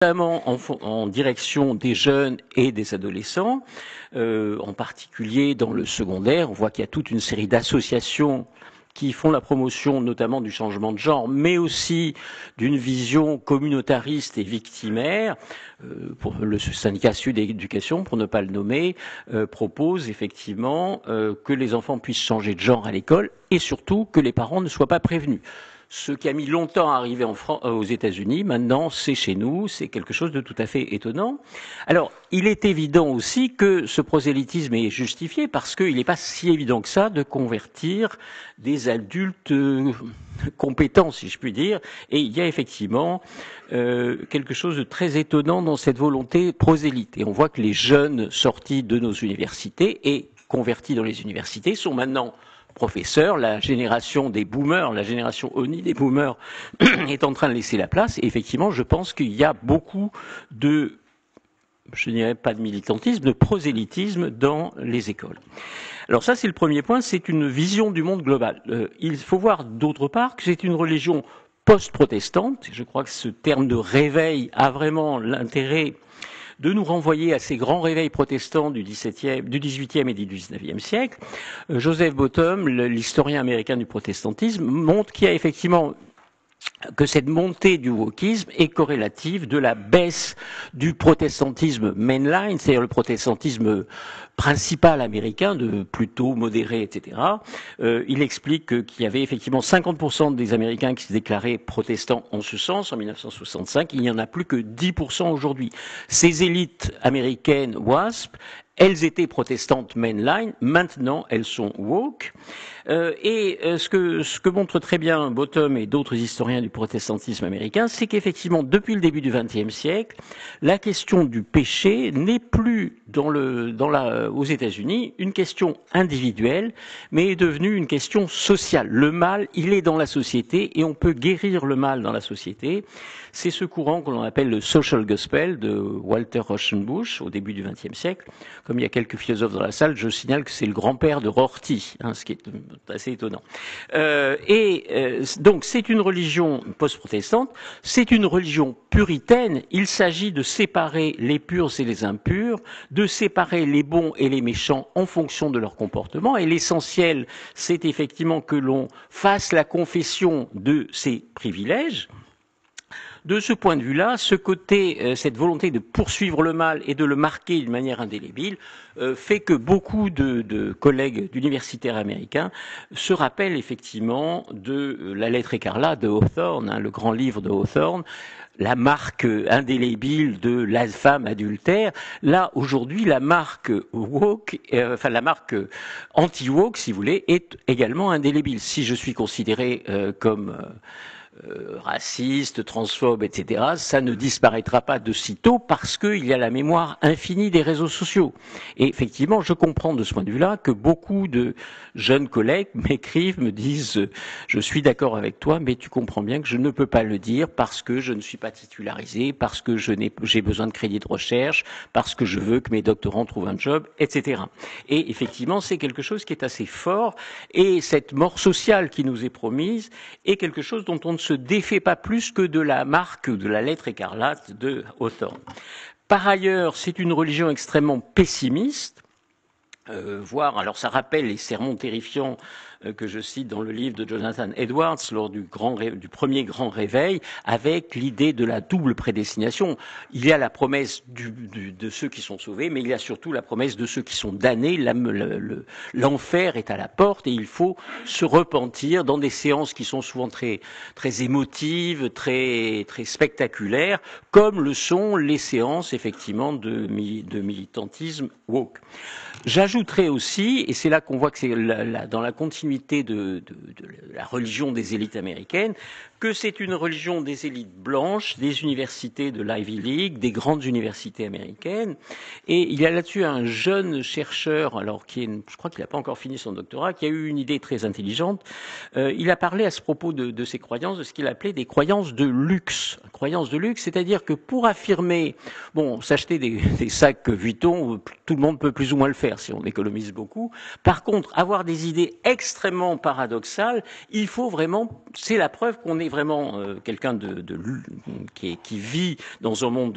notamment en direction des jeunes et des adolescents, en particulier dans le secondaire. On voit qu'il y a toute une série d'associations qui font la promotion notamment du changement de genre, mais aussi d'une vision communautariste et victimaire. Pour le syndicat Sud Éducation, pour ne pas le nommer, propose effectivement que les enfants puissent changer de genre à l'école et surtout que les parents ne soient pas prévenus. Ce qui a mis longtemps à arriver aux États-Unis, maintenant c'est chez nous, c'est quelque chose de tout à fait étonnant. Alors, il est évident aussi que ce prosélytisme est justifié parce qu'il n'est pas si évident que ça de convertir des adultes compétents, si je puis dire, et il y a effectivement quelque chose de très étonnant dans cette volonté prosélyte. Et on voit que les jeunes sortis de nos universités et convertis dans les universités sont maintenant professeurs, la génération des boomers, la génération ONI des boomers est en train de laisser la place. Et effectivement, je pense qu'il y a beaucoup de, je dirais pas de militantisme, de prosélytisme dans les écoles. Alors ça, c'est le premier point, c'est une vision du monde global. Il faut voir d'autre part que c'est une religion post-protestante. Je crois que ce terme de réveil a vraiment l'intérêt de nous renvoyer à ces grands réveils protestants du XVIIIe et du XIXe siècle. Joseph Bottom, l'historien américain du protestantisme, montre qu'il y a effectivement que cette montée du wokisme est corrélative de la baisse du protestantisme mainline, c'est-à-dire le protestantisme principal américain, de plutôt modéré, etc. Il explique qu'il y avait effectivement 50% des Américains qui se déclaraient protestants en ce sens en 1965. Il n'y en a plus que 10% aujourd'hui. Ces élites américaines WASP, elles étaient protestantes mainline, maintenant elles sont woke. Ce que montre très bien Bottom et d'autres historiens du protestantisme américain, c'est qu'effectivement, depuis le début du XXe siècle, la question du péché n'est plus aux États-Unis une question individuelle, mais est devenue une question sociale. Le mal, il est dans la société et on peut guérir le mal dans la société. C'est ce courant que l'on appelle le social gospel de Walter Rauschenbusch au début du XXe siècle. Comme il y a quelques philosophes dans la salle, je signale que c'est le grand-père de Rorty, ce qui est assez étonnant. Donc c'est une religion post-protestante, c'est une religion puritaine. Il s'agit de séparer les purs et les impurs, de séparer les bons et les méchants en fonction de leur comportement. Et l'essentiel, c'est effectivement que l'on fasse la confession de ses privilèges. De ce point de vue-là, cette volonté de poursuivre le mal et de le marquer d'une manière indélébile fait que beaucoup de collègues d'universitaires américains se rappellent effectivement de la lettre écarlate de Hawthorne, le grand livre de Hawthorne, la marque indélébile de la femme adultère. Là, aujourd'hui, la marque woke, la marque anti-woke, si vous voulez, est également indélébile. Si je suis considéré comme raciste, transphobe, etc., ça ne disparaîtra pas de sitôt parce qu'il y a la mémoire infinie des réseaux sociaux. Et effectivement, je comprends de ce point de vue-là que beaucoup de jeunes collègues m'écrivent, me disent « Je suis d'accord avec toi, mais tu comprends bien que je ne peux pas le dire parce que je ne suis pas titularisé, parce que j'ai besoin de crédit de recherche, parce que je veux que mes doctorants trouvent un job, etc. » Et effectivement, c'est quelque chose qui est assez fort et cette mort sociale qui nous est promise est quelque chose dont on ne se défait pas plus que de la marque de la lettre écarlate de Hawthorne. Par ailleurs, c'est une religion extrêmement pessimiste, alors ça rappelle les sermons terrifiants que je cite dans le livre de Jonathan Edwards lors du premier grand réveil, avec l'idée de la double prédestination. Il y a la promesse de ceux qui sont sauvés, mais il y a surtout la promesse de ceux qui sont damnés. L'enfer est à la porte et il faut se repentir dans des séances qui sont souvent très, très émotives, très, très spectaculaires, comme le sont les séances effectivement de militantisme woke. J'ajouterais aussi, et c'est là qu'on voit que c'est dans la continuité de la religion des élites américaines, que c'est une religion des élites blanches, des universités de l'Ivy League, des grandes universités américaines. Et il y a là-dessus un jeune chercheur, alors je crois qu'il n'a pas encore fini son doctorat, qui a eu une idée très intelligente. Il a parlé à ce propos de ses croyances, de ce qu'il appelait des croyances de luxe. Croyances de luxe, c'est-à-dire que pour affirmer, s'acheter des sacs Vuitton, tout le monde peut plus ou moins le faire si on économise beaucoup. Par contre, avoir des idées extrêmement paradoxales, il faut vraiment, c'est la preuve qu'on est vraiment quelqu'un qui vit dans un monde